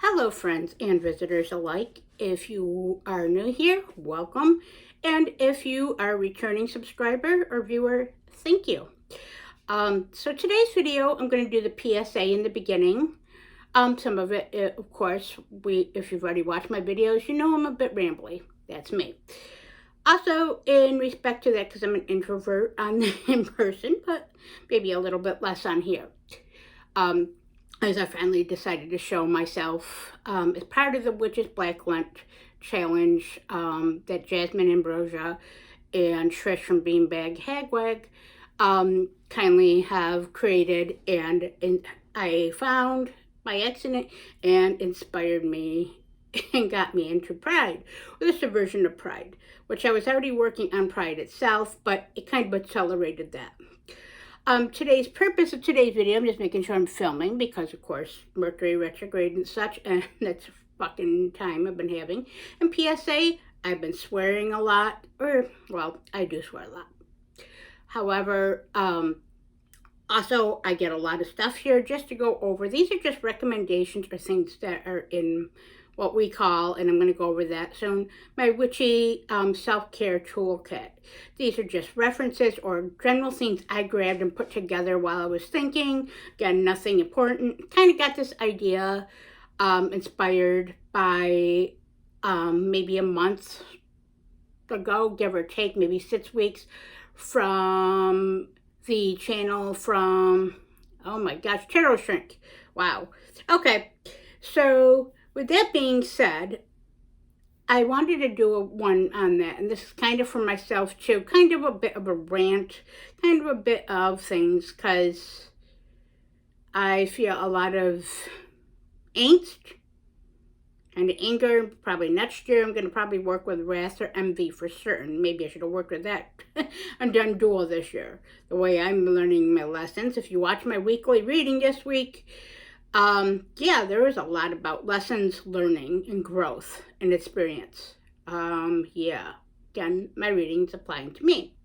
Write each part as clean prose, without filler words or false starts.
Hello, friends and visitors alike. If you are new here, welcome. And if you are a returning subscriber or viewer, thank you. So today's video, I'm going to do the PSA in the beginning. Some of it, of course, if you've already watched my videos, you know I'm a bit rambly. That's me. Also, in respect to that, because I'm an introvert in person, but maybe a little bit less on here. As I finally decided to show myself as part of the Witches Black Lent challenge that Jasmine Ambrosia and Trish from Beanbag Hagwag kindly have created, and I found by accident and inspired me and got me into Pride, or the subversion of Pride, which I was already working on Pride itself, but it kind of accelerated that. Today's purpose of today's video, I'm just making sure I'm filming because, of course, Mercury retrograde and such, and that's fucking time I've been having. And PSA, I've been swearing a lot, well, I do swear a lot. However, also, I get a lot of stuff here just to go over. These are just recommendations or things that are in what we call, and I'm going to go over that soon, my witchy self-care toolkit. These are just references or general things I grabbed and put together while I was thinking. Again, nothing important. Kind of got this idea inspired by maybe a month ago, give or take, maybe 6 weeks, from the channel from, oh my gosh, Tarot Shrink. Wow. Okay, so with that being said, I wanted to do one on that, and this is kind of for myself too, kind of a bit of a rant, kind of a bit of things, because I feel a lot of angst and anger. Probably next year I'm going to probably work with wrath or envy for certain. Maybe I should have worked with that and done dual this year, the way I'm learning my lessons. If you watch my weekly reading this week, yeah, there was a lot about lessons, learning, and growth and experience. Yeah, again, my reading's applying to me.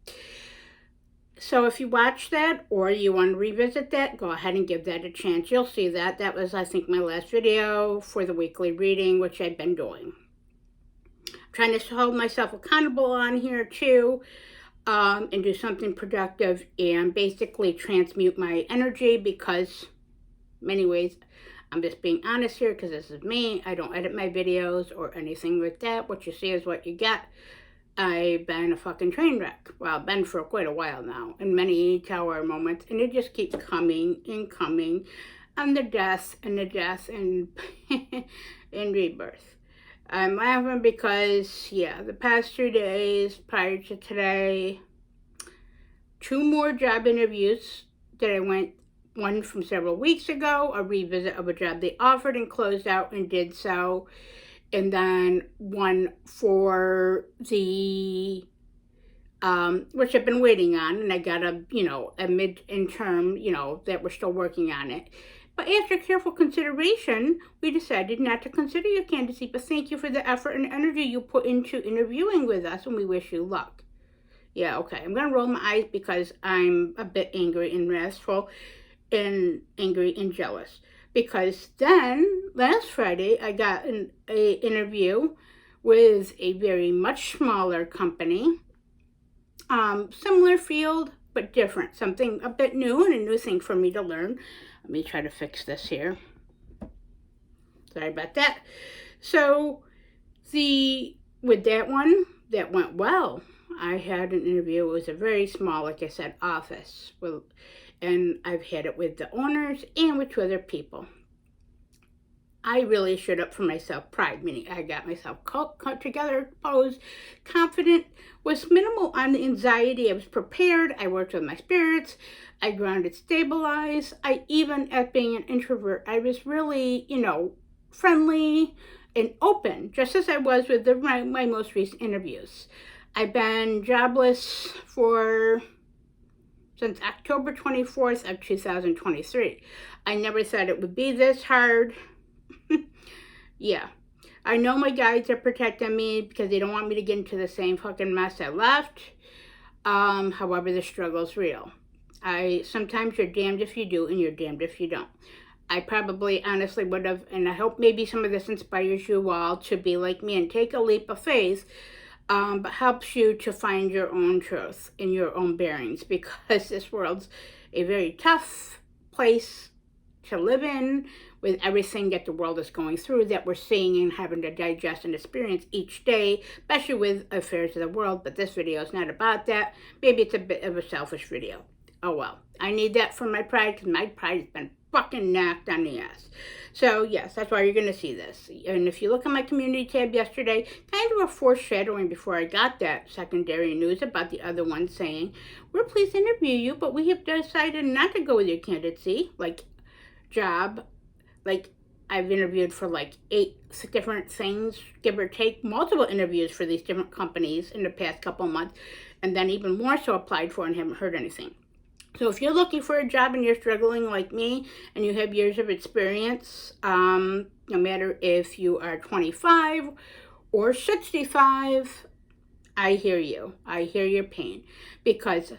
So if you watch that or you want to revisit that, go ahead and give that a chance. You'll see that. That was, I think, my last video for the weekly reading, which I've been doing. I'm trying to hold myself accountable on here, too, and do something productive and basically transmute my energy because, many ways, I'm just being honest here because this is me. I don't edit my videos or anything like that. What you see is what you get. I've been a fucking train wreck. Well, I've been for quite a while now, in many tower moments, and it just keeps coming and coming, and the death and and rebirth. I'm laughing because, yeah, the past 2 days prior to today, 2 more job interviews that I went, one from several weeks ago, a revisit of a job they offered and closed out and did so, and then one for the, which I've been waiting on, and I got a mid-term, that we're still working on it. But after careful consideration, we decided not to consider your candidacy, but thank you for the effort and energy you put into interviewing with us, and we wish you luck. Yeah, okay, I'm going to roll my eyes because I'm a bit angry and wrathful and angry and jealous. Because then, last Friday, I got an interview with a very much smaller company. Similar field, but different. Something a bit new and a new thing for me to learn. Let me try to fix this here. Sorry about that. So, with that one, that went well. I had an interview. It was a very small, like I said, office. And I've had it with the owners and with 2 other people. I really showed up for myself. Pride, meaning I got myself cut together, posed, confident, was minimal on the anxiety. I was prepared. I worked with my spirits. I grounded, stabilized. Even at being an introvert, I was really, friendly and open, just as I was with my most recent interviews. I've been jobless since October 24th of 2023. I never thought it would be this hard. Yeah. I know my guides are protecting me because they don't want me to get into the same fucking mess I left. However, the struggle's real. Sometimes you're damned if you do and you're damned if you don't. I probably honestly would have, and I hope maybe some of this inspires you all to be like me and take a leap of faith, but helps you to find your own truth in your own bearings, because this world's a very tough place to live in, with everything that the world is going through that we're seeing and having to digest and experience each day, especially with affairs of the world. But this video is not about that. Maybe it's a bit of a selfish video. Oh well, I need that for my pride, because my pride has been fucking knocked on the ass. So yes, that's why you're going to see this. And if you look at my community tab yesterday, kind of a foreshadowing before I got that secondary news about the other one saying, we're pleased to interview you, but we have decided not to go with your candidacy, like job. Like, I've interviewed for like 8 different things, give or take, multiple interviews for these different companies in the past couple months, and then even more so applied for and haven't heard anything. So if you're looking for a job and you're struggling like me and you have years of experience, no matter if you are 25 or 65, I hear you. I hear your pain, because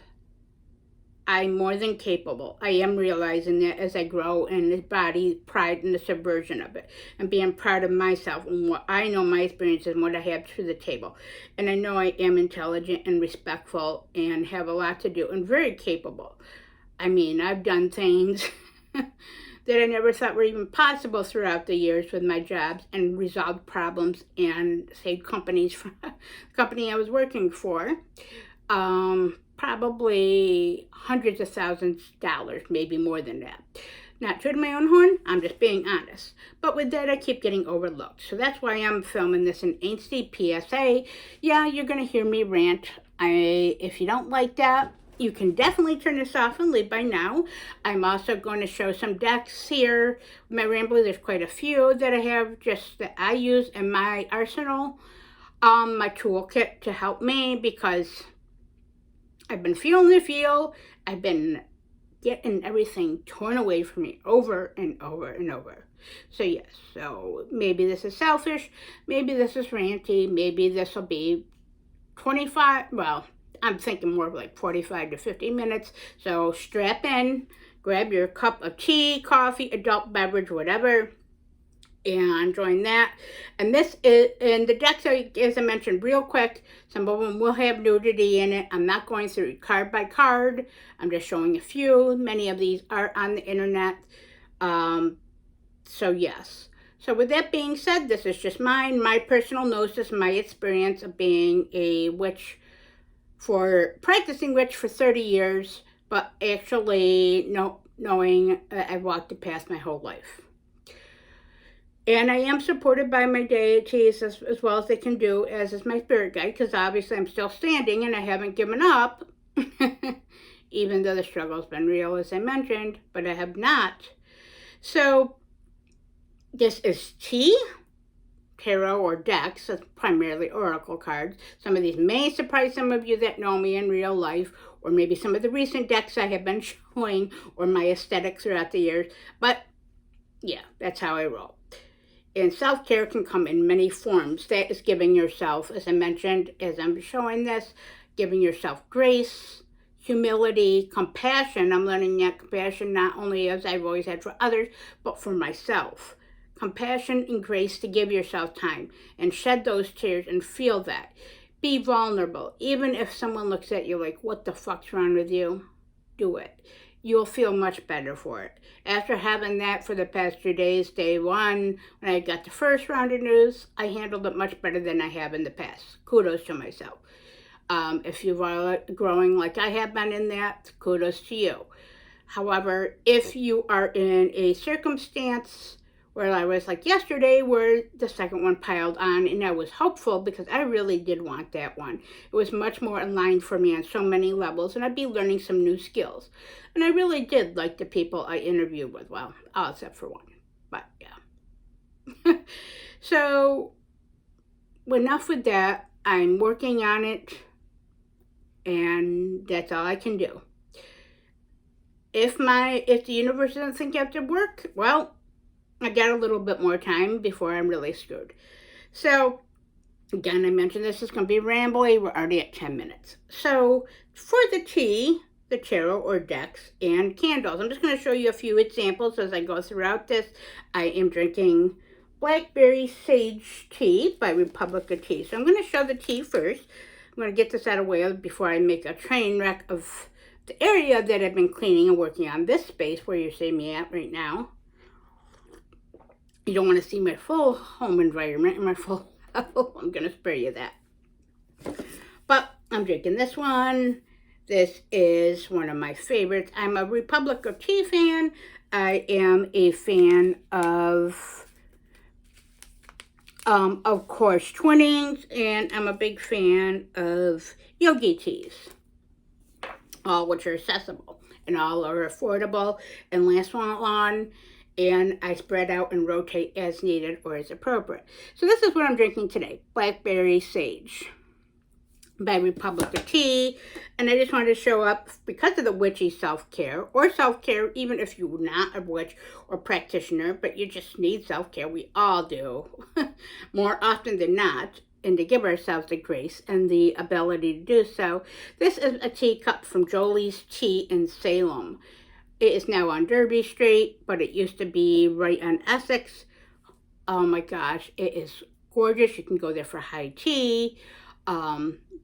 I'm more than capable. I am realizing that as I grow in the body pride and the subversion of it, and being proud of myself and what I know, my experiences and what I have to the table. And I know I am intelligent and respectful and have a lot to do and very capable. I mean, I've done things that I never thought were even possible throughout the years with my jobs, and resolved problems and saved companies from the company I was working for. Probably hundreds of thousands of dollars, maybe more than that. Not to my own horn, I'm just being honest. But with that, I keep getting overlooked. So that's why I'm filming this in angsty PSA. Yeah, you're going to hear me rant. If you don't like that, you can definitely turn this off and leave by now. I'm also going to show some decks here. My ramble, there's quite a few that I have just that I use in my arsenal, my toolkit to help me, because I've been feeling the feel. I've been getting everything torn away from me over and over and over. So yes, so maybe this is selfish, maybe this is ranty, maybe this will be 25, well, I'm thinking more of like 45 to 50 minutes. So strap in, grab your cup of tea, coffee, adult beverage, whatever, and join that. And this is, and the decks, as I mentioned real quick, some of them will have nudity in it. I'm not going through card by card. I'm just showing a few. Many of these are on the internet. So yes. So with that being said, this is just my personal gnosis, my experience of being a witch, practicing witch for 30 years, but actually knowing I've walked the path my whole life. And I am supported by my deities as well as they can do, as is my spirit guide, because obviously I'm still standing and I haven't given up, even though the struggle's been real, as I mentioned, but I have not. So this is tea, tarot, or decks. That's primarily oracle cards. Some of these may surprise some of you that know me in real life, or maybe some of the recent decks I have been showing, or my aesthetic throughout the years. But yeah, that's how I roll. And self-care can come in many forms. That is giving yourself, as I mentioned, as I'm showing this, giving yourself grace, humility, compassion. I'm learning that compassion not only as I've always had for others, but for myself. Compassion and grace to give yourself time and shed those tears and feel that. Be vulnerable. Even if someone looks at you like, what the fuck's wrong with you? Do it. You'll feel much better for it. After having that for the past 2 days, day one, when I got the first round of news, I handled it much better than I have in the past. Kudos to myself. If you are growing like I have been in that, kudos to you. However, if you are in a circumstance where I was like yesterday, where the second one piled on, and I was hopeful because I really did want that one. It was much more aligned for me on so many levels, and I'd be learning some new skills. And I really did like the people I interviewed with, well, all except for one, but yeah. So, enough with that. I'm working on it, and that's all I can do. If the universe doesn't think I have to work, well, I got a little bit more time before I'm really screwed. So, again, I mentioned this is going to be rambly. We're already at 10 minutes. So, for the tea, the tarot or decks, and candles. I'm just going to show you a few examples as I go throughout this. I am drinking Blackberry Sage Tea by Republic of Tea. So I'm going to show the tea first. I'm going to get this out of the way before I make a train wreck of the area that I've been cleaning and working on. This space where you see me at right now. You don't want to see my full home environment and my full house. I'm going to spare you that. But I'm drinking this one. This is one of my favorites. I'm a Republic of Tea fan. I am a fan of course, Twinings, and I'm a big fan of yogi teas, all which are accessible and all are affordable and last long, and I spread out and rotate as needed or as appropriate. So this is what I'm drinking today, Blackberry Sage by Republic of Tea, and I just wanted to show up because of the witchy self-care, or self-care even if you're not a witch or practitioner, but you just need self-care. We all do, more often than not, and to give ourselves the grace and the ability to do so. This is a teacup from Jolie's Tea in Salem. It is now on Derby Street, but it used to be right on Essex. Oh my gosh, it is gorgeous. You can go there for high tea,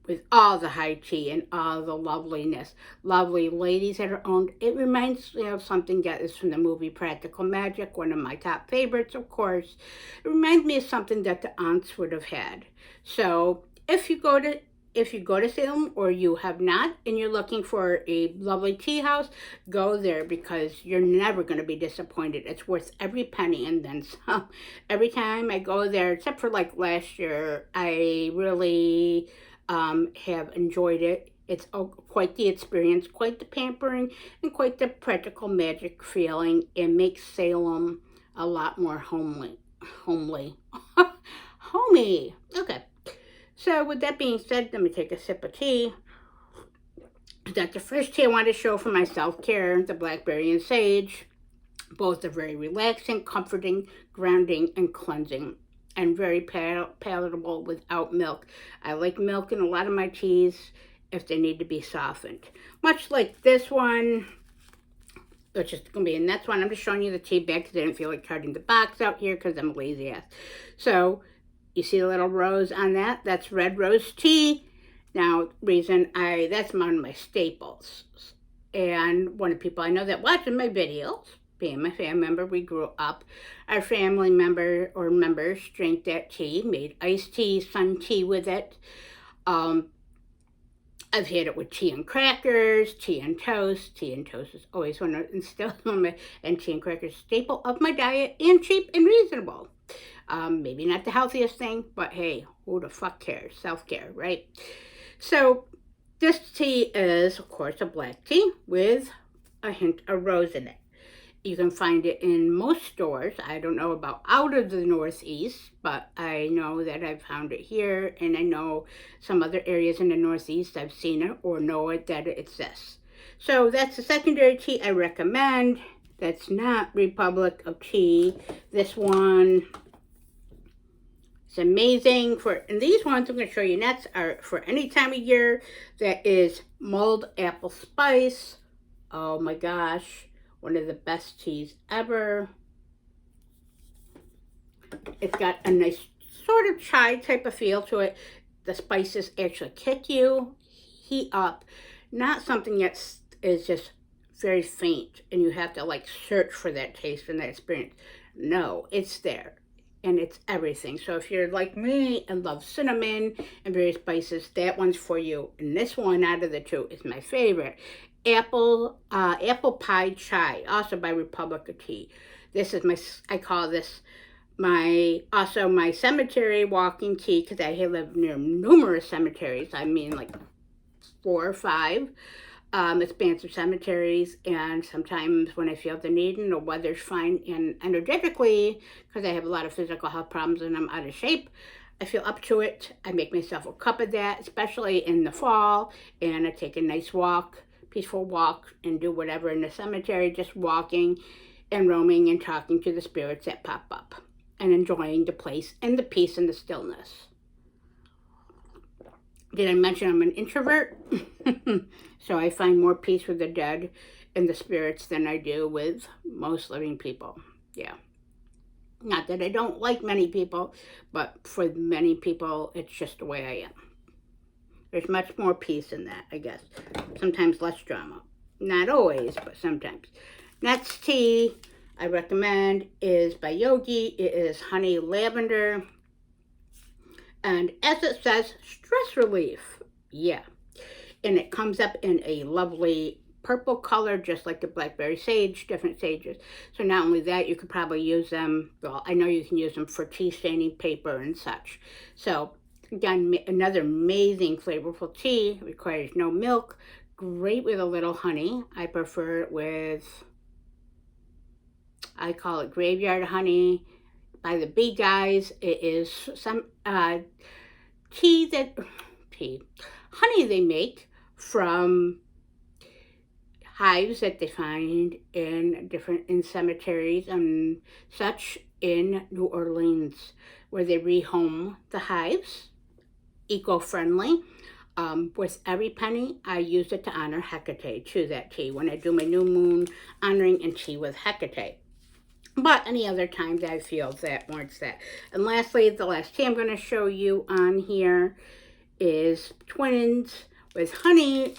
with all the high tea and all the loveliness. Lovely ladies that are owned. It reminds me of something that is from the movie Practical Magic, one of my top favorites, of course. It reminds me of something that the aunts would have had. So if you go to Salem, or you have not, and you're looking for a lovely tea house, go there because you're never going to be disappointed. It's worth every penny and then some. Every time I go there, except for like last year, I really have enjoyed it. It's quite the experience, quite the pampering, and quite the practical magic feeling. It makes Salem a lot more homely. Homey. Okay. So with that being said, let me take a sip of tea. That's the first tea I want to show for my self-care, the Blackberry and Sage. Both are very relaxing, comforting, grounding, and cleansing, and very palatable without milk. I like milk in a lot of my teas if they need to be softened. Much like this one, which is going to be in that one. I'm just showing you the tea bag because I didn't feel like carting the box out here because I'm a lazy ass. So you see the little rose on that? That's red rose tea. Now, that's one of my staples. And one of the people I know that watches my videos, being my family member, we grew up, our family member or members drank that tea, made iced tea, sun tea with it. I've had it with tea and crackers, tea and toast. Tea and toast is always one of, and still and tea and crackers staple of my diet, and cheap and reasonable. Maybe not the healthiest thing, but hey, who the fuck cares? Self-care, right? So this tea is, of course, a black tea with a hint of rose in it. You can find it in most stores. I don't know about out of the Northeast, but I know that I've found it here, and I know some other areas in the Northeast I've seen it or know it that it exists. So that's a secondary tea I recommend. That's not Republic of Tea. This one is amazing. And these ones I'm going to show you next are for any time of year. That is mulled apple spice. Oh my gosh. One of the best teas ever. It's got a nice sort of chai type of feel to it. The spices actually kick you, heat up. Not something that is just very faint and you have to like search for that taste and that experience. No, it's there and it's everything. So if you're like me and love cinnamon and various spices, that one's for you. And this one out of the two is my favorite. Apple pie chai, also by Republic of Tea. This is I call this my cemetery walking tea because I live near numerous cemeteries. I mean like 4 or 5 expansive cemeteries, and sometimes when I feel the need and the weather's fine and energetically, because I have a lot of physical health problems and I'm out of shape, I feel up to it. I make myself a cup of that, especially in the fall, and I take a nice walk, peaceful walk, and do whatever in the cemetery, just walking and roaming and talking to the spirits that pop up and enjoying the place and the peace and the stillness. Did I mention I'm an introvert? So I find more peace with the dead and the spirits than I do with most living people. Yeah. Not that I don't like many people, but for many people, it's just the way I am. There's much more peace in that, I guess. Sometimes less drama. Not always, but sometimes. Next tea I recommend is by Yogi. It is honey lavender. And as it says, stress relief. Yeah. And it comes up in a lovely purple color, just like the blackberry sage, different sages. So not only that, you could probably use them, well, I know you can use them for tea staining paper and such. So again, another amazing flavorful tea, requires no milk, great with a little honey. I prefer it with, I call it graveyard honey by the Bee Guys. It is some honey they make from hives that they find in cemeteries and such in New Orleans, where they rehome the hives, eco-friendly. With every penny, I use it to honor Hecate, to that tea, when I do my new moon honoring and tea with Hecate. But any other time that I feel that warrants that. And lastly, the last tea I'm going to show you on here is Twins with honey.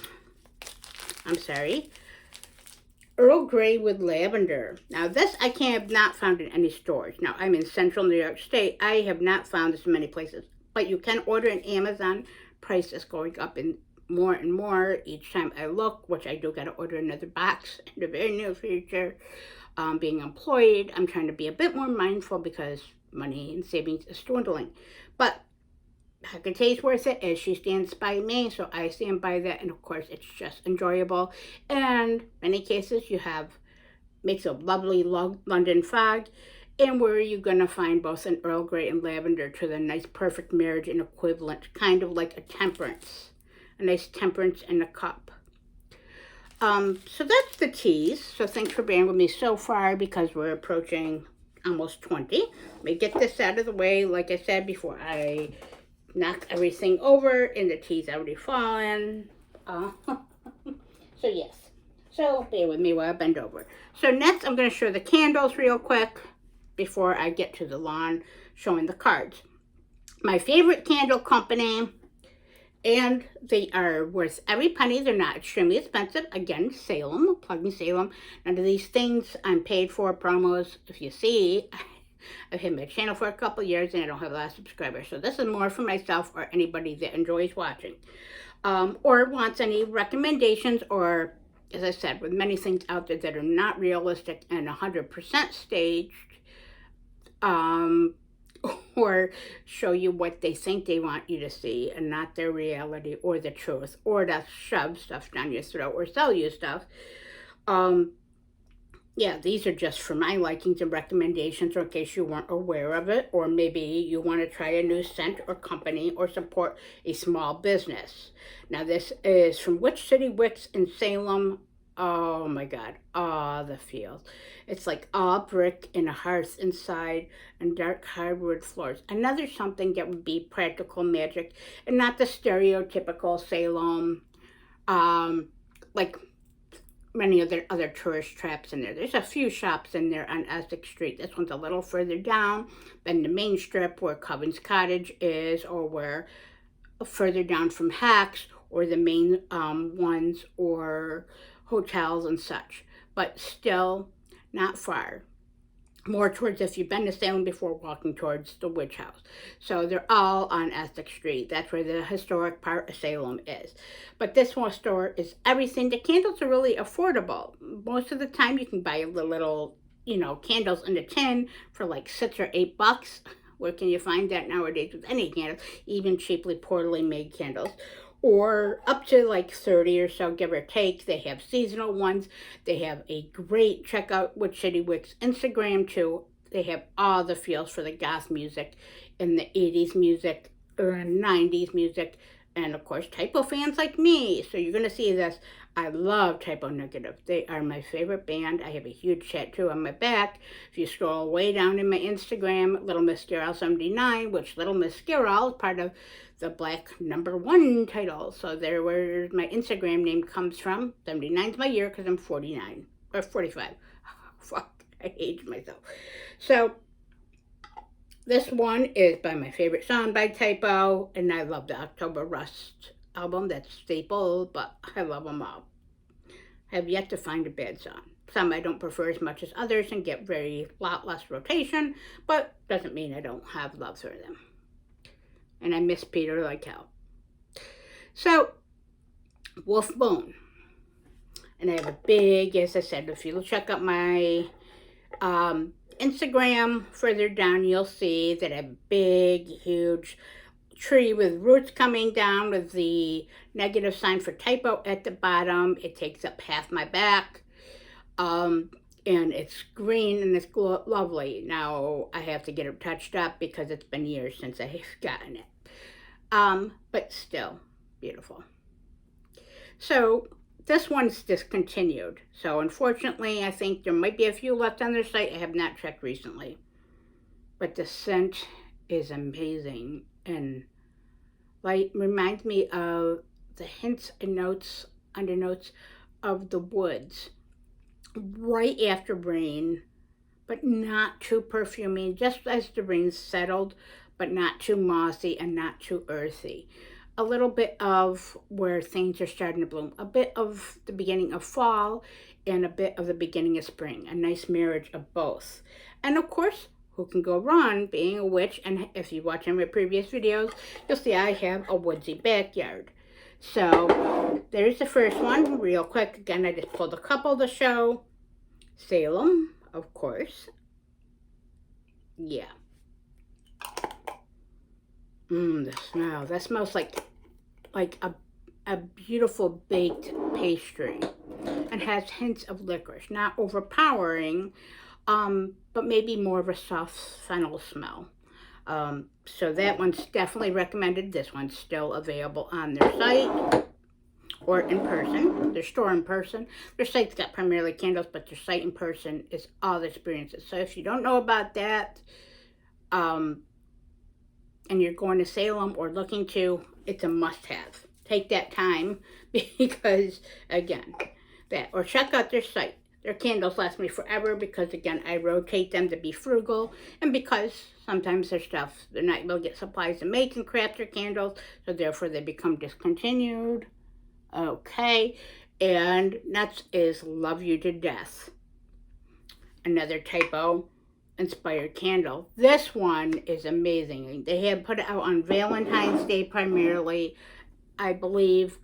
Earl Grey with lavender. Now this I have not found in any stores. Now I'm in central New York State. I have not found this in many places. But you can order on Amazon. Price is going up in more and more each time I look, which I do got to order another box in the very near future. Being employed, I'm trying to be a bit more mindful because money and savings is dwindling. But Hecate's worth it as she stands by me, so I stand by that, and of course it's just enjoyable. And in many cases makes a lovely London fog, and where you're going to find both an Earl Grey and lavender to the nice perfect marriage and equivalent, kind of like a nice temperance in a cup. So that's the teas. So thanks for bearing with me so far because we're approaching almost 20. Let me get this out of the way, like I said, before I knock everything over and the tea's already fallen. So yes. So bear with me while I bend over. So next I'm going to show the candles real quick before I get to the lawn showing the cards. My favorite candle company, and they are worth every penny. They're not extremely expensive. Again, Salem, plugging Salem. None of these things I'm paid for promos. If you see, I've had my channel for a couple of years and I don't have a lot of subscribers. So this is more for myself or anybody that enjoys watching. Or wants any recommendations, or, as I said, with many things out there that are not realistic and 100% staged. Or show you what they think they want you to see and not their reality or the truth, or to shove stuff down your throat or sell you stuff. Yeah, these are just for my likings and recommendations, or in case you weren't aware of it, or maybe you want to try a new scent or company or support a small business. Now this is from Witch City Wicks in Salem. Oh my God, the feels. It's like all brick and a hearth inside and dark hardwood floors. Another something that would be practical magic and not the stereotypical Salem, like many other tourist traps in there. There's a few shops in there on Essex Street. This one's a little further down than the main strip where Coven's Cottage is, or where further down from Hacks, or the main ones, or hotels and such, but still not far. More towards, if you've been to Salem before, walking towards the Witch House. So they're all on Essex Street. That's where the historic part of Salem is. But this one store is everything. The candles are really affordable. Most of the time you can buy the little, candles in a tin for like $6 or $8. Where can you find that nowadays with any candles? Even cheaply, poorly made candles. Or up to like 30 or so, give or take. They have seasonal ones. They have a great, check out Witch City Wicks Instagram too. They have all the feels for the goth music and the 80s music or 90s music. and of course typo fans like me. So you're going to see this. I love Typo Negative. They are my favorite band. I have a huge tattoo on my back. If you scroll way down in my Instagram, Little Miss Girl 79, which Little Miss Girl is part of the Black #1 title. So there where my Instagram name comes from. 79 is my year because I'm 49 or 45. Fuck, I aged myself. So this one is by my favorite song by Typo, and I love the October Rust album. That's staple, but I love them all. I have yet to find a bad song. Some I don't prefer as much as others and get lot less rotation, but doesn't mean I don't have love for them. And I miss Peter like hell. So, Wolfbone. And I have a big, as I said, if you check out my Instagram further down, you'll see that I have a big, huge tree with roots coming down with the negative sign for typo at the bottom. It takes up half my back. And it's green and it's lovely. Now I have to get it touched up because it's been years since I've gotten it. But still beautiful. So this one's discontinued. So unfortunately, I think there might be a few left on their site. I have not checked recently. But the scent is amazing and like reminds me of the hints and undernotes of the woods right after rain, but not too perfumey, just as the rain settled, but not too mossy and not too earthy. A little bit of where things are starting to bloom, a bit of the beginning of fall, and a bit of the beginning of spring, a nice marriage of both. And of course, who can go wrong being a witch? And if you watch my previous videos, you'll see I have a woodsy backyard. So there's the first one, real quick. Again, I just pulled a couple to show. Salem, of course. Yeah. The smell. That smells like a beautiful baked pastry, and has hints of licorice. Not overpowering, but maybe more of a soft fennel smell. So that one's definitely recommended. This one's still available on their site or in person. Their store in person. Their site's got primarily candles, but their site in person is all the experiences. So if you don't know about that, and you're going to Salem or looking to, it's a must-have. Take that time because, again, or check out their site. Their candles last me forever because, again, I rotate them to be frugal, and because sometimes their stuff, they're not able to get supplies to make and craft their candles, so therefore they become discontinued. Okay, and next is Love You to Death. Another typo inspired candle. This one is amazing. They have put it out on Valentine's Day primarily, I believe.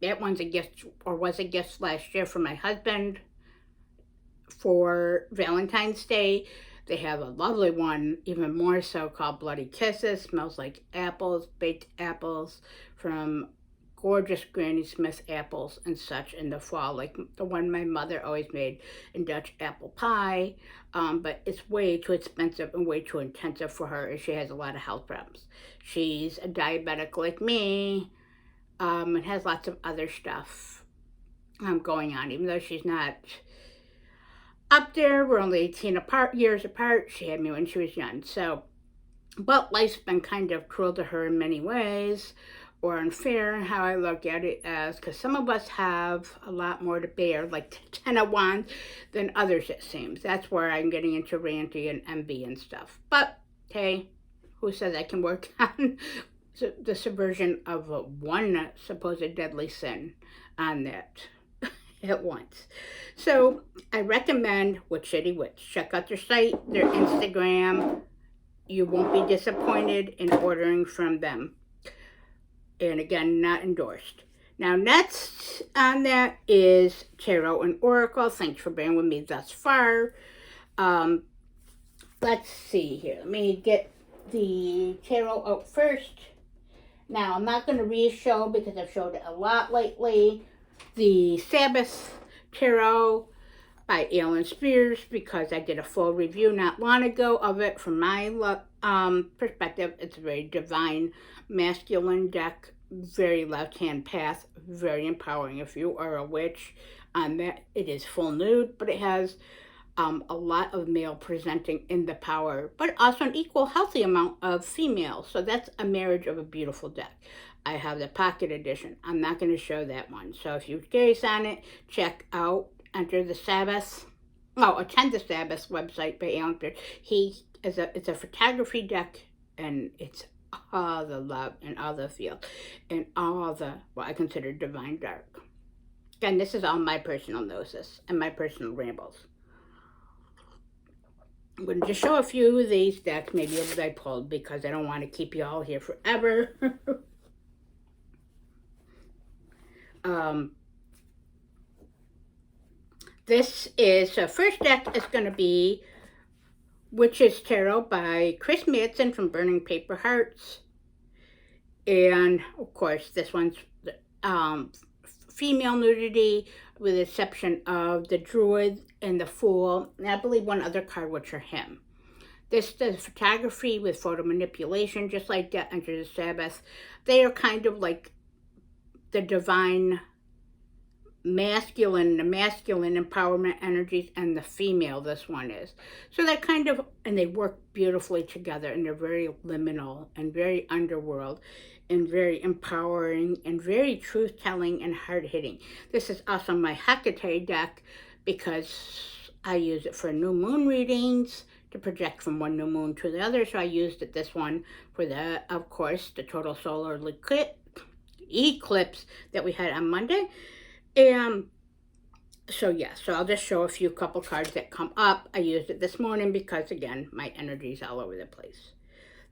That one's a gift, or was a gift last year for my husband for Valentine's Day. They have a lovely one, even more so, called Bloody Kisses. Smells like apples, baked apples from gorgeous Granny Smith apples and such in the fall, like the one my mother always made in Dutch apple pie. But it's way too expensive and way too intensive for her, and she has a lot of health problems. She's a diabetic like me, and has lots of other stuff going on, even though she's not up there. We're only 18 years apart. She had me when she was young. So, but life's been kind of cruel to her in many ways, or unfair, how I look at it as, because some of us have a lot more to bear, like the 10 of Wands, than others, it seems. That's where I'm getting into ranty and envy and stuff. But, hey, who says I can work on the subversion of one supposed deadly sin on that at once? So I recommend Witch City Witch. Check out their site, their Instagram. You won't be disappointed in ordering from them. And again, not endorsed. Now, next on that is Tarot and Oracle. Thanks for bearing with me thus far. Let's see here. Let me get the tarot out first. Now, I'm not going to re-show because I've showed it a lot lately. The Sabbath Tarot. by Alan Spears, because I did a full review not long ago of it. From my perspective, it's a very divine masculine deck, very left-hand path, very empowering. If you are a witch, that it is full nude, but it has a lot of male presenting in the power, but also an equal healthy amount of female. So that's a marriage of a beautiful deck. I have the pocket edition. I'm not going to show that one. So if you're curious on it, check out, attend the Sabbath website by Alan Pierce. It's a photography deck, and it's all the love and all the feel and all the, what I consider divine dark. Again, this is all my personal gnosis and my personal rambles. I'm going to just show a few of these decks, maybe that I pulled, because I don't want to keep you all here forever. This is, first deck is going to be Witch's Tarot by Chris Madsen from Burning Paper Hearts. And, of course, this one's female nudity, with the exception of the Druid and the Fool, and I believe one other card, which are him. This does photography with photo manipulation, just like that Enter the Sabbath. They are kind of like the divine masculine, the masculine empowerment energies, and the female, this one is. So that kind of, and they work beautifully together, and they're very liminal and very underworld and very empowering and very truth-telling and hard-hitting. This is also my Hecate deck, because I use it for new moon readings to project from one new moon to the other. So I used this one for the, of course, the total solar eclipse that we had on Monday. And so yeah, so I'll just show a couple cards that come up. I used it this morning because, again, my energy's all over the place.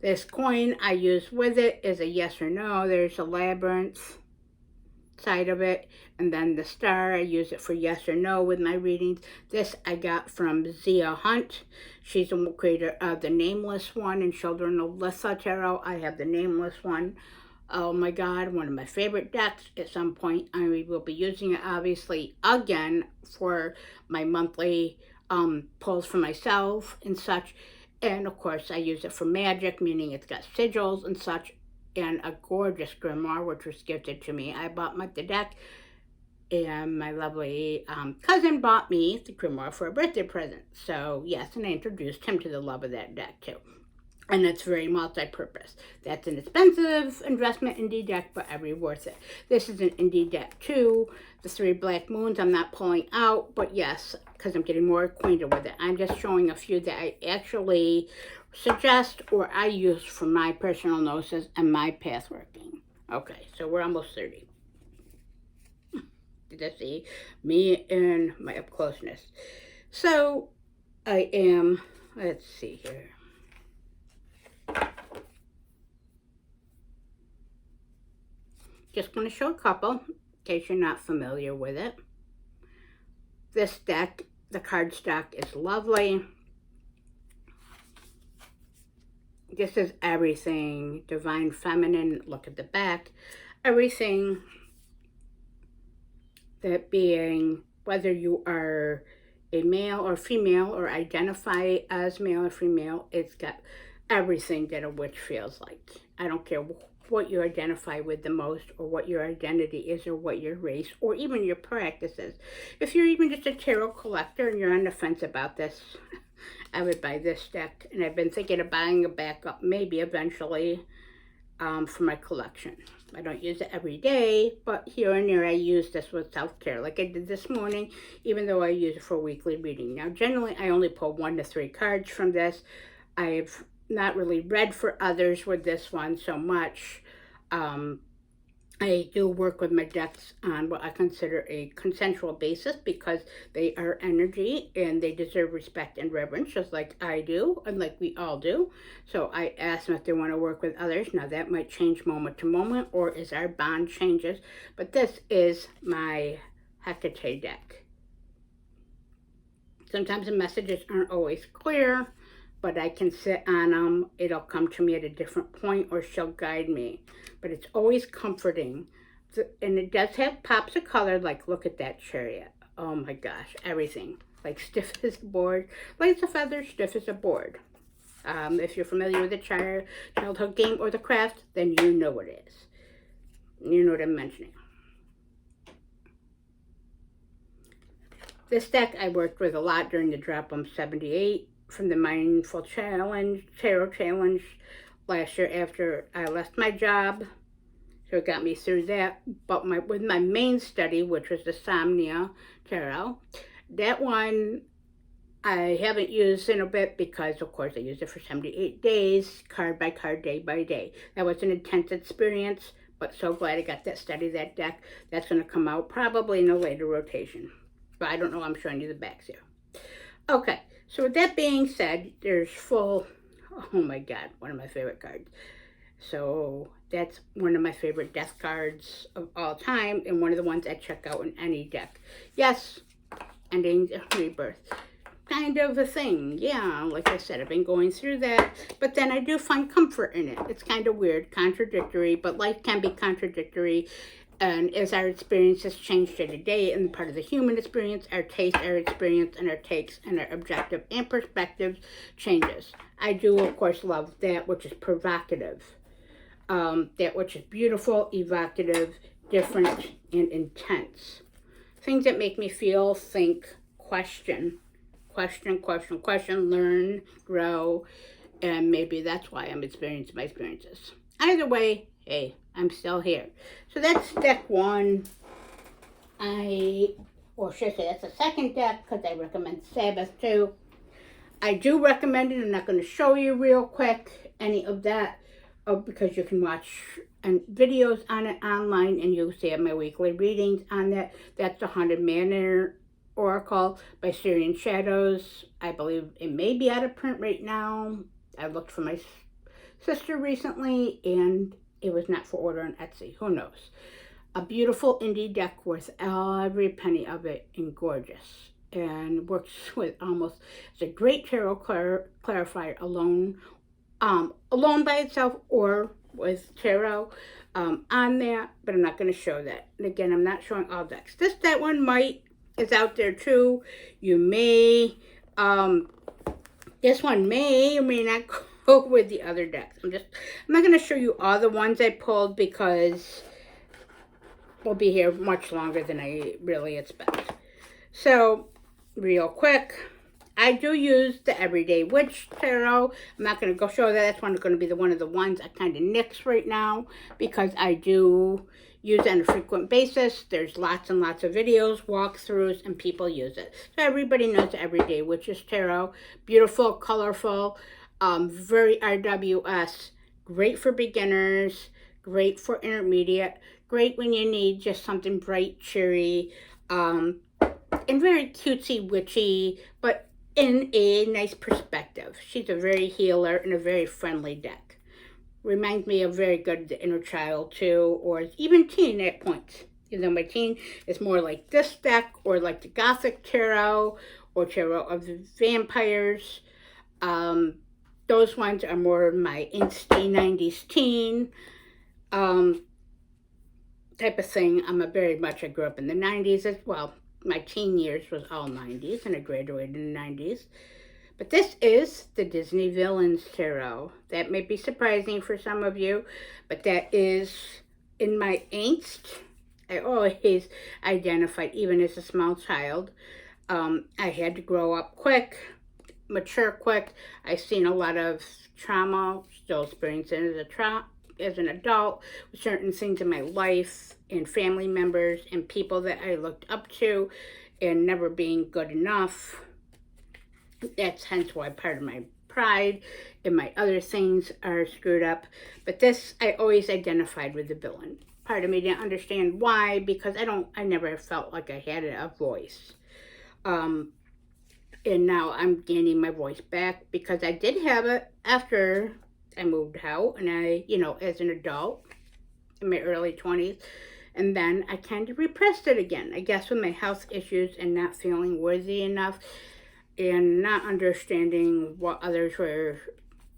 This coin I use with it is a yes or no. There's a labyrinth side of it, and then the star, I use it for yes or no with my readings. This I got from Zia Hunt. She's the creator of the Nameless one and Children of Litha Tarot. I have the Nameless one. Oh my God, one of my favorite decks. At some point, I will be using it, obviously, again, for my monthly pulls for myself and such. And of course, I use it for magic, meaning it's got sigils and such, and a gorgeous grimoire, which was gifted to me. I bought the deck, and my lovely cousin bought me the grimoire for a birthday present. So yes, and I introduced him to the love of that deck too. And it's very multi-purpose. That's an expensive investment indie deck, but every worth it. This is an indie deck too. The 3 Black Moons I'm not pulling out, but yes, because I'm getting more acquainted with it. I'm just showing a few that I actually suggest or I use for my personal gnosis and my path working. Okay, so we're almost 30. Did I see me and my up closeness? So I am, let's see here. Just going to show a couple, in case you're not familiar with it. This deck, the cardstock is lovely. This is everything divine feminine. Look at the back. Everything that being, whether you are a male or female or identify as male or female, it's got everything that a witch feels like. I don't care what you identify with the most, or what your identity is, or what your race, or even your practices. If you're even just a tarot collector and you're on the fence about this, I would buy this deck. And I've been thinking of buying a backup, maybe eventually, for my collection. I don't use it every day, but here and there I use this with self-care, like I did this morning, even though I use it for weekly reading. Now, generally, I only pull 1 to 3 cards from this. I've not really read for others with this one so much. I do work with my decks on what I consider a consensual basis, because they are energy and they deserve respect and reverence, just like I do and like we all do. So I ask them if they want to work with others. Now that might change moment to moment, or as our bond changes, but this is my Hecate deck. Sometimes the messages aren't always clear, but I can sit on them. It'll come to me at a different point, or she'll guide me. But it's always comforting. And it does have pops of color, like look at that chariot. Oh my gosh, everything. like stiff as a board, light as a feather, stiff as a board. If you're familiar with the childhood game or the craft, then you know what it is. You know what I'm mentioning. This deck I worked with a lot during the Drop 78 from the Mindful Challenge, Tarot Challenge last year after I left my job. So it got me through that. But with my main study, which was the Somnia Tarot, that one I haven't used in a bit because, of course, I used it for 78 days, card by card, day by day. That was an intense experience, but so glad I got that study, that deck. That's going to come out probably in a later rotation. But I don't know, I'm showing you the backs here. Okay, so with that being said, there's full, oh my God, one of my favorite cards. So that's one of my favorite death cards of all time, and one of the ones I check out in any deck. Yes, ending rebirth. Kind of a thing, yeah, like I said, I've been going through that, but then I do find comfort in it. It's kind of weird, contradictory, but life can be contradictory. And as our experiences change day to day, and part of the human experience, our taste, our experience, and our takes, and our objective and perspectives changes. I do, of course, love that which is provocative, that which is beautiful, evocative, different, and intense. Things that make me feel, think, question, learn, grow, and maybe that's why I'm experiencing my experiences. Either way, hey, I'm still here. So that's deck one. Or should I say that's the second deck, because I recommend Sabbath too. I do recommend it. I'm not going to show you real quick any of that, because you can watch videos on it online, and you'll see my weekly readings on that. That's the Haunted Manor Oracle by Syrian Shadows. I believe it may be out of print right now. I looked for my sister recently, and it was not for order on Etsy. Who knows? A beautiful indie deck worth every penny of it, and gorgeous. And works with almost, it's a great tarot clarifier alone by itself, or with tarot on that, but I'm not going to show that. And again, I'm not showing all decks. That one is out there too. You may, this one may or may not go with the other decks. I'm not going to show you all the ones I pulled, because we'll be here much longer than I really expect. So, real quick, I do use the Everyday Witch Tarot. I'm not going to go show that. That's going to be one of the ones I kind of nix right now, because I do use it on a frequent basis. There's lots and lots of videos, walkthroughs, and people use it. So everybody knows the Everyday Witches Tarot. Beautiful, colorful, very RWS, great for beginners, great for intermediate, great when you need just something bright, cheery, and very cutesy, witchy, but in a nice perspective. She's a very healer and a very friendly deck. Reminds me of very good the inner child too, or even teen at points. You know, my teen is more like this deck, or like the Gothic Tarot, or Tarot of the Vampires. Those ones are more my angsty 90s teen type of thing. I grew up in the 90s as well. My teen years was all 90s, and I graduated in the 90s. But this is the Disney Villains Tarot. That may be surprising for some of you, but that is in my angst. I always identified, even as a small child, I had to grow up quick, mature quick. I've seen a lot of trauma, still experiencing as an adult, with certain things in my life, and family members, and people that I looked up to, and never being good enough. That's hence why part of my pride and my other things are screwed up. But this, I always identified with the villain. Part of me didn't understand why, because I never felt like I had a voice. And now I'm gaining my voice back, because I did have it after I moved out, and as an adult in my early 20s. And then I kind of repressed it again. I guess with my health issues and not feeling worthy enough, and not understanding what others were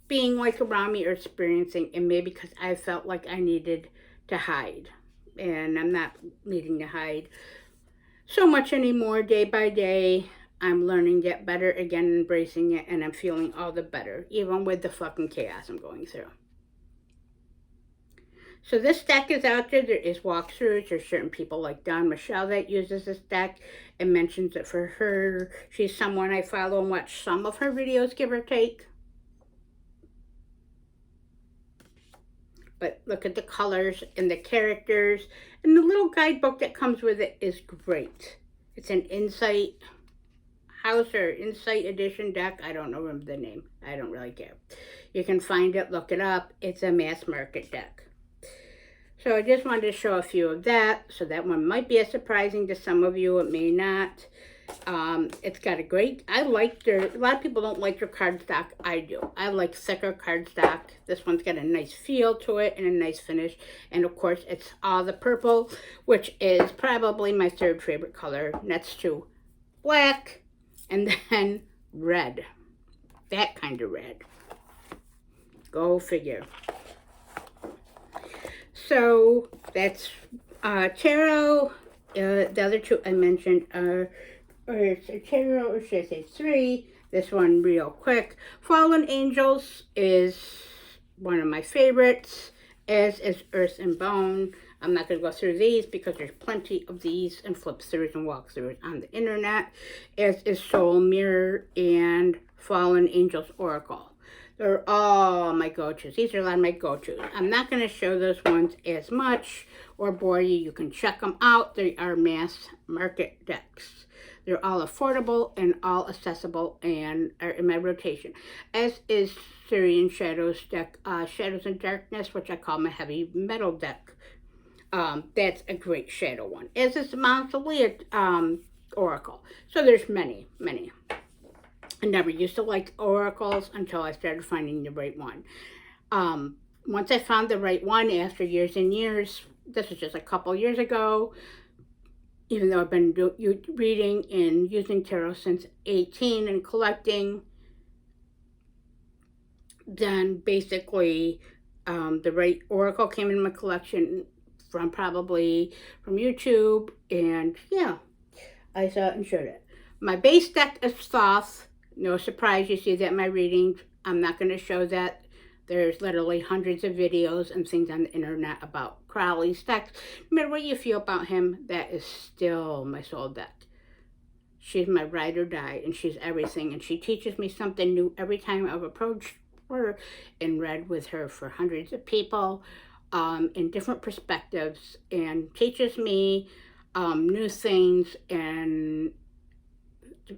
being like around me or experiencing, and maybe because I felt like I needed to hide. And I'm not needing to hide so much anymore, day by day. I'm learning to get better again, embracing it, and I'm feeling all the better, even with the fucking chaos I'm going through. So this deck is out there. There is walkthroughs. There's certain people like Dawn Michelle that uses this deck and mentions it for her. She's someone I follow and watch some of her videos, give or take. But look at the colors and the characters. And the little guidebook that comes with it is great. It's an Insight House or Insight Edition deck. I don't remember the name. I don't really care. You can find it, look it up. It's a mass market deck. So I just wanted to show a few of that. So that one might be as surprising to some of you. It may not. It's got a great, a lot of people don't like their cardstock. I do. I like thicker cardstock. This one's got a nice feel to it and a nice finish. And of course, it's all the purple, which is probably my third favorite color, next to black and then red. That kind of red. Go figure. So that's tarot. The other two I mentioned are, or it's a tarot, or should I say three. This one real quick. Fallen Angels is one of my favorites, as is Earth and Bone. I'm not going to go through these because there's plenty of these and flip throughs and walkthroughs on the internet, as is Soul Mirror and Fallen Angels Oracle. They're all my go-tos. These are a lot of my go-tos. I'm not going to show those ones as much or bore you. You can check them out. They are mass market decks. They're all affordable and all accessible and are in my rotation. As is Syrian Shadows deck, Shadows and Darkness, which I call my heavy metal deck. That's a great shadow one. As is the Mausolea Oracle. So there's many, many. I never used to like oracles until I started finding the right one. Once I found the right one after years and years, this was just a couple years ago, even though I've been reading and using tarot since 18 and collecting, then basically the right oracle came in my collection from YouTube, and yeah, I saw it and showed it. My base deck is Thoth. No surprise, you see that in my readings. I'm not going to show that. There's literally hundreds of videos and things on the internet about Crowley's decks. No matter what you feel about him, that is still my soul deck. She's my ride or die, and she's everything. And she teaches me something new every time I've approached her and read with her for hundreds of people in different perspectives, and teaches me new things and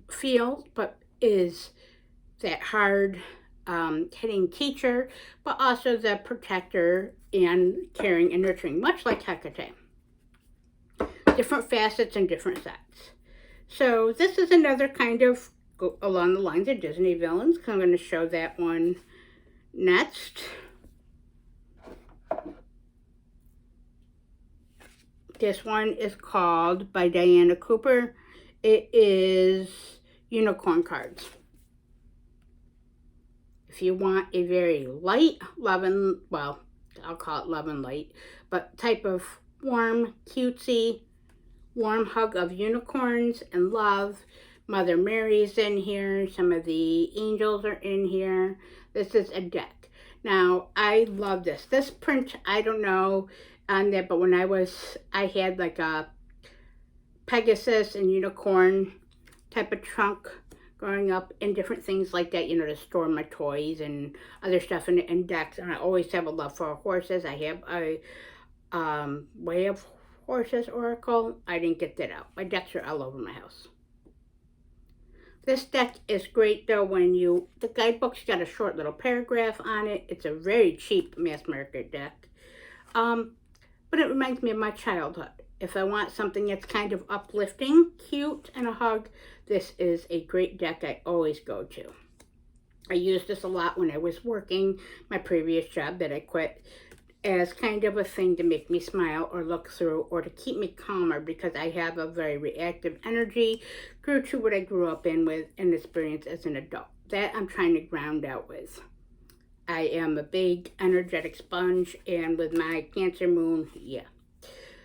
feels, but is that hard hitting teacher, but also the protector and caring and nurturing, much like Hecate. Different facets and different sets. So this is another kind of along the lines of Disney villains. I'm going to show that one next. This one is called by Diana Cooper. It is unicorn cards. If you want a very light, loving, well, I'll call it love and light, but type of warm, cutesy, warm hug of unicorns and love. Mother Mary's in here. Some of the angels are in here. This is a deck. Now, I love this. This print, I don't know on that, but when I had like a Pegasus and unicorn type of trunk growing up and different things like that, to store my toys and other stuff in decks. And I always have a love for horses. I have a Way of Horses Oracle. I didn't get that out. My decks are all over my house. This deck is great though the guidebook's got a short little paragraph on it. It's a very cheap mass market deck. But it reminds me of my childhood. If I want something that's kind of uplifting, cute, and a hug, this is a great deck I always go to. I used this a lot when I was working my previous job that I quit, as kind of a thing to make me smile or look through or to keep me calmer, because I have a very reactive energy due to what I grew up in with and experienced as an adult. That I'm trying to ground out with. I am a big energetic sponge, and with my Cancer moon, yeah.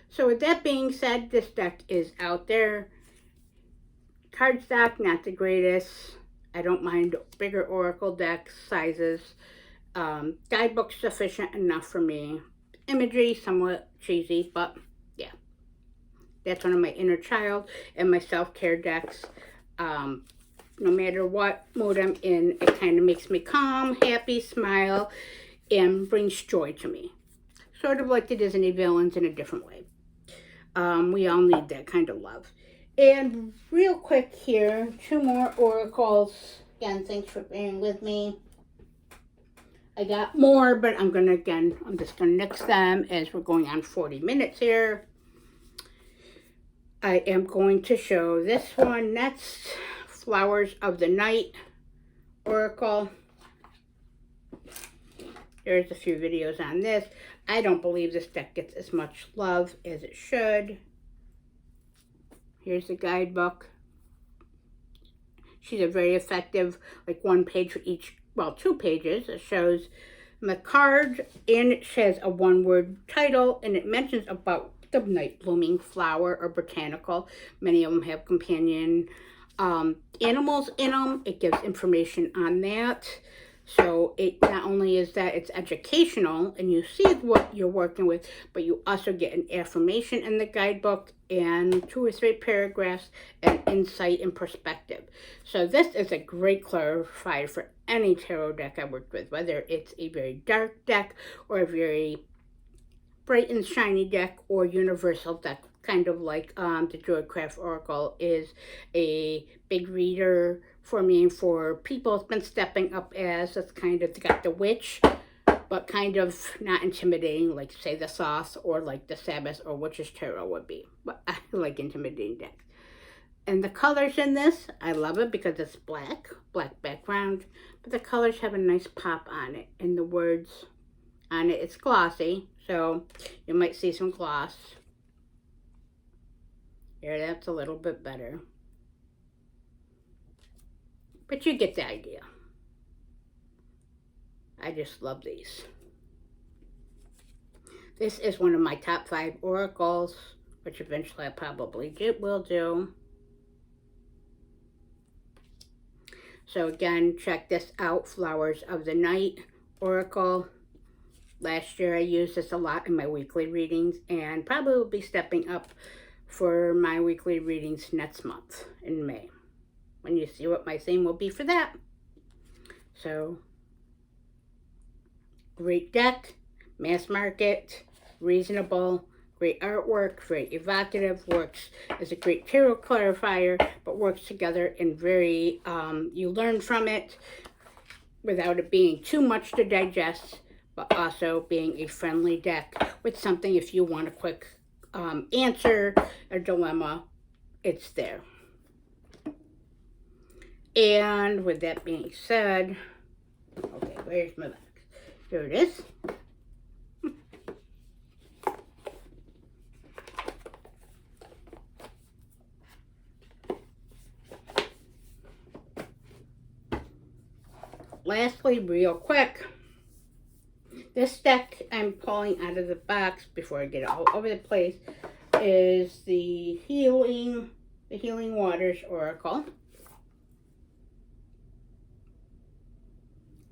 So with that being said, this deck is out there. Cardstock, not the greatest. I don't mind bigger oracle deck sizes. Guidebook sufficient enough for me. Imagery, somewhat cheesy, but yeah. That's one of my inner child and my self-care decks. No matter what mood I'm in, it kind of makes me calm, happy, smile, and brings joy to me. Sort of like the Disney villains in a different way. We all need that kind of love. And real quick here, 2 more oracles. Again, thanks for bearing with me. I got more, but I'm just gonna nix them as we're going on 40 minutes here. I am going to show this one next, Flowers of the Night Oracle. There's a few videos on this. I don't believe this deck gets as much love as it should. Here's the guidebook. She's a very effective, like 1 page for each, well, 2 pages. It shows the card, and it says a 1-word title, and it mentions about the night blooming flower or botanical. Many of them have companion animals in them. It gives information on that. So it not only is that it's educational and you see what you're working with, but you also get an affirmation in the guidebook and 2 or 3 paragraphs and insight and perspective. So this is a great clarifier for any tarot deck I worked with, whether it's a very dark deck or a very bright and shiny deck or universal deck, kind of like the Joycraft Oracle is a big reader for me and for people. It's been stepping up as it's kind of got the witch, but kind of not intimidating, like say the Thoth or like the Sabbath or Witch's Tarot would be. But I like intimidating decks. And the colors in this, I love it because it's black background, but the colors have a nice pop on it, and the words on it, it's glossy, so you might see some gloss. Here, that's a little bit better. But you get the idea. I just love these. This is one of my top 5 oracles, which eventually I probably will do. So again, check this out, Flowers of the Night Oracle. Last year I used this a lot in my weekly readings, and probably will be stepping up for my weekly readings next month in May, when you see what my theme will be for that. So, great deck, mass market, reasonable, great artwork, very evocative, works as a great tarot clarifier, but works together in very, you learn from it without it being too much to digest, but also being a friendly deck with something if you want a quick answer, a dilemma, it's there. And with that being said, okay, where's my box? Here it is. Lastly, real quick, this deck I'm pulling out of the box before I get it all over the place is the Healing Waters Oracle.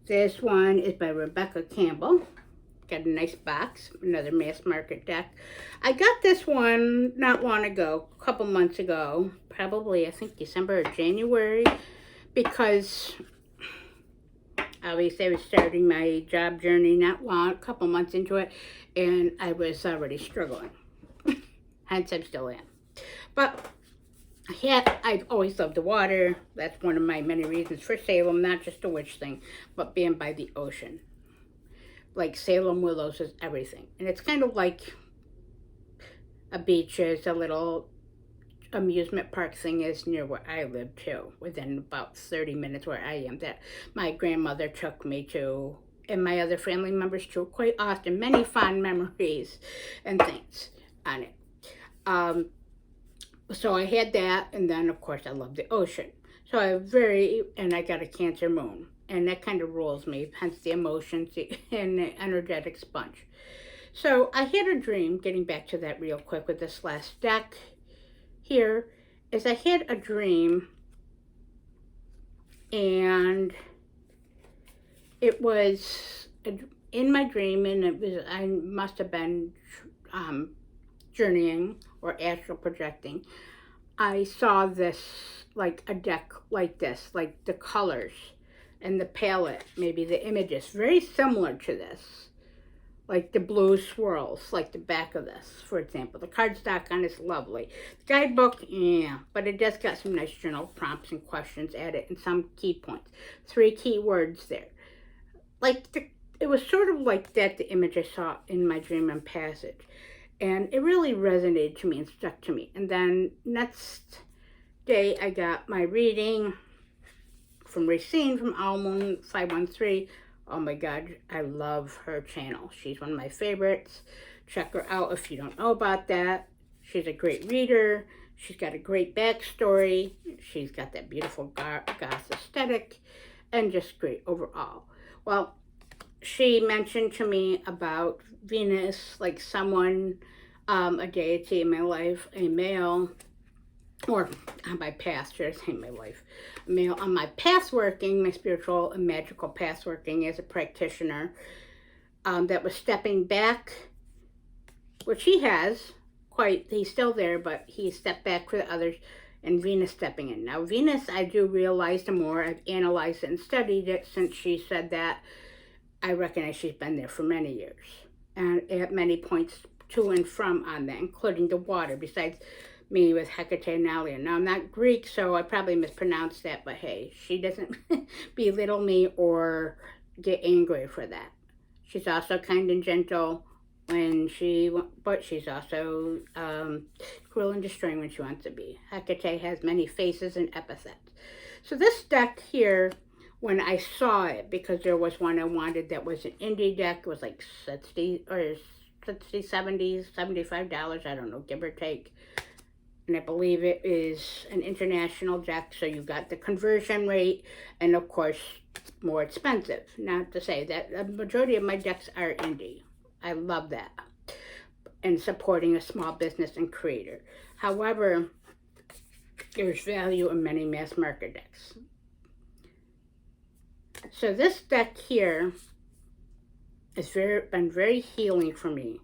This one is by Rebecca Campbell. Got a nice box, another mass market deck. I got this one not long ago, a couple months ago, probably I think December or January, because obviously I was starting my job journey not long, a couple months into it, and I was already struggling. Hence I'm still in. But I've always loved the water. That's one of my many reasons for Salem, not just a witch thing, but being by the ocean. Like Salem Willows is everything. And it's kind of like a beach is, a little amusement park thing is near where I live too, within about 30 minutes where I am, that my grandmother took me to, and my other family members too, quite often. Many fond memories and things on it. So I had that, and then of course I love the ocean. So I got a Cancer moon, and that kind of rules me, hence the emotions and the energetic sponge. So I had a dream, getting back to that real quick with this last deck here, is I had a dream and it was in my dream, and I must have been journeying or astral projecting. I saw this, like a deck like this, like the colors and the palette, maybe the images, very similar to this, like the blue swirls, like the back of this, for example. The cardstock on is lovely. The guidebook, yeah, but it does got some nice journal prompts and questions added and some key points. 3 key words there. It was sort of like that, the image I saw in my dream and passage. And it really resonated to me and stuck to me. And then next day, I got my reading from Racine from Almond 513. Oh my God, I love her channel. She's one of my favorites. Check her out if you don't know about that. She's a great reader. She's got a great backstory. She's got that beautiful goth aesthetic and just great overall. Well, she mentioned to me about Venus, like someone, a deity in my life, a male, or on my path, should I say my life, a male on my path working, my spiritual and magical path working as a practitioner, that was stepping back, which he has, he's still there, but he stepped back for the others, and Venus stepping in. Now, Venus, I do realize the more I've analyzed it and studied it since she said that, I recognize she's been there for many years, and at many points to and from on that, including the water, besides me with Hecate and Alia. Now, I'm not Greek, so I probably mispronounced that, but hey, she doesn't belittle me or get angry for that. She's also kind and gentle but she's also cruel and destroying when she wants to be. Hecate has many faces and epithets. So this deck here, when I saw it, because there was one I wanted that was an indie deck, it was like 60 or 60, 70, $75, I don't know, give or take. And I believe it is an international deck, so you got the conversion rate, and of course, more expensive. Not to say that the majority of my decks are indie. I love that. And supporting a small business and creator. However, there's value in many mass market decks. So this deck here has been very healing for me.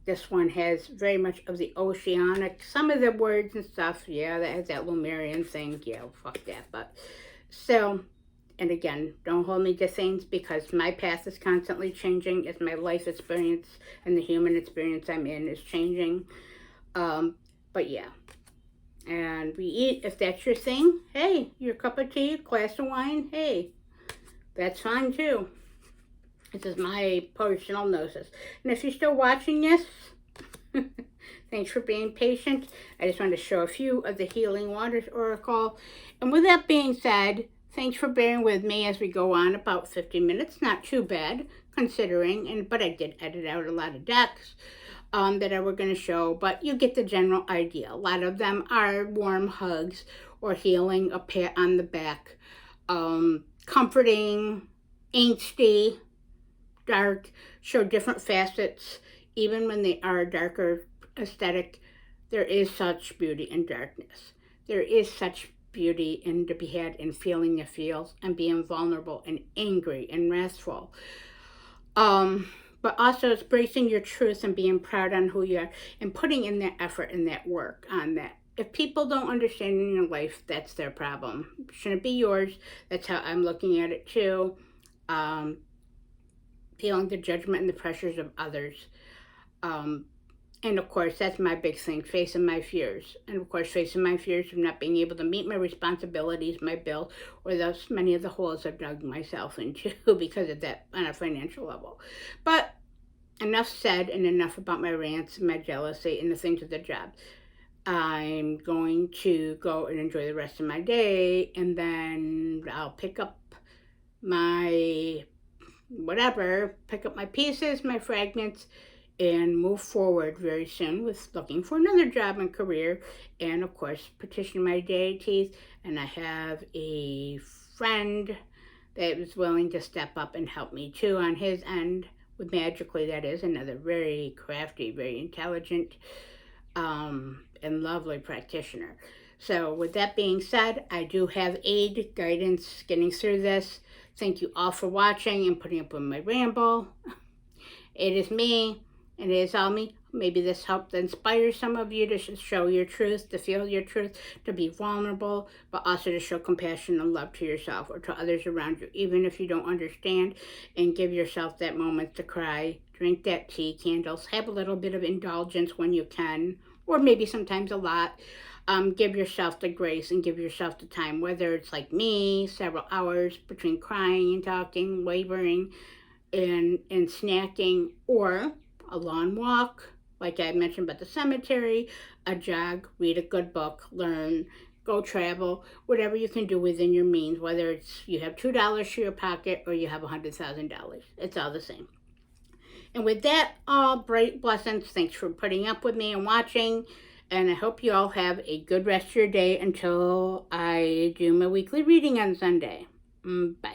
This one has very much of the oceanic, some of the words and stuff, yeah, that has that Lumerian thing, yeah, fuck that, but, so, and again, don't hold me to things, because my path is constantly changing as my life experience and the human experience I'm in is changing, but yeah. And we eat, if that's your thing, hey, your cup of tea, glass of wine, hey, that's fine too. This is my personal gnosis. And if you're still watching this, thanks for being patient. I just wanted to show a few of the Healing Waters Oracle. And with that being said, thanks for bearing with me as we go on about 50 minutes. Not too bad, considering, but I did edit out a lot of decks that I were going to show, but you get the general idea. A lot of them are warm hugs or healing, a pat on the back, comforting, angsty, dark, show different facets. Even when they are darker aesthetic, there is such beauty in darkness. There is such beauty in to be had in feeling the feels and being vulnerable and angry and wrathful. But also it's embracing your truth and being proud on who you are and putting in that effort and that work on that. If people don't understand in your life, that's their problem. It shouldn't be yours. That's how I'm looking at it too. Feeling the judgment and the pressures of others. And of course, that's my big thing, facing my fears. And of course, facing my fears of not being able to meet my responsibilities, my bill, or those many of the holes I've dug myself into because of that on a financial level. But enough said, and enough about my rants and my jealousy and the things of the job. I'm going to go and enjoy the rest of my day, and then I'll pick up my pieces, my fragments, and move forward very soon with looking for another job and career, and of course petition my deities. And I have a friend that was willing to step up and help me too on his end with magically, that is another very crafty, very intelligent and lovely practitioner. So with that being said, I do have aid, guidance, getting through this. Thank you all for watching and putting up with my ramble. It is me, and it is all me. Maybe this helped inspire some of you to show your truth, to feel your truth, to be vulnerable, but also to show compassion and love to yourself or to others around you, even if you don't understand, and give yourself that moment to cry, drink that tea, candles, have a little bit of indulgence when you can, or maybe sometimes a lot. Give yourself the grace and give yourself the time, whether it's like me, several hours between crying and talking, wavering, and snacking, or a lawn walk, like I mentioned about the cemetery, a jog, read a good book, learn, go travel, whatever you can do within your means, whether it's you have $2 to your pocket or you have $100,000. It's all the same. And with that, all bright blessings. Thanks for putting up with me and watching. And I hope you all have a good rest of your day until I do my weekly reading on Sunday. Bye.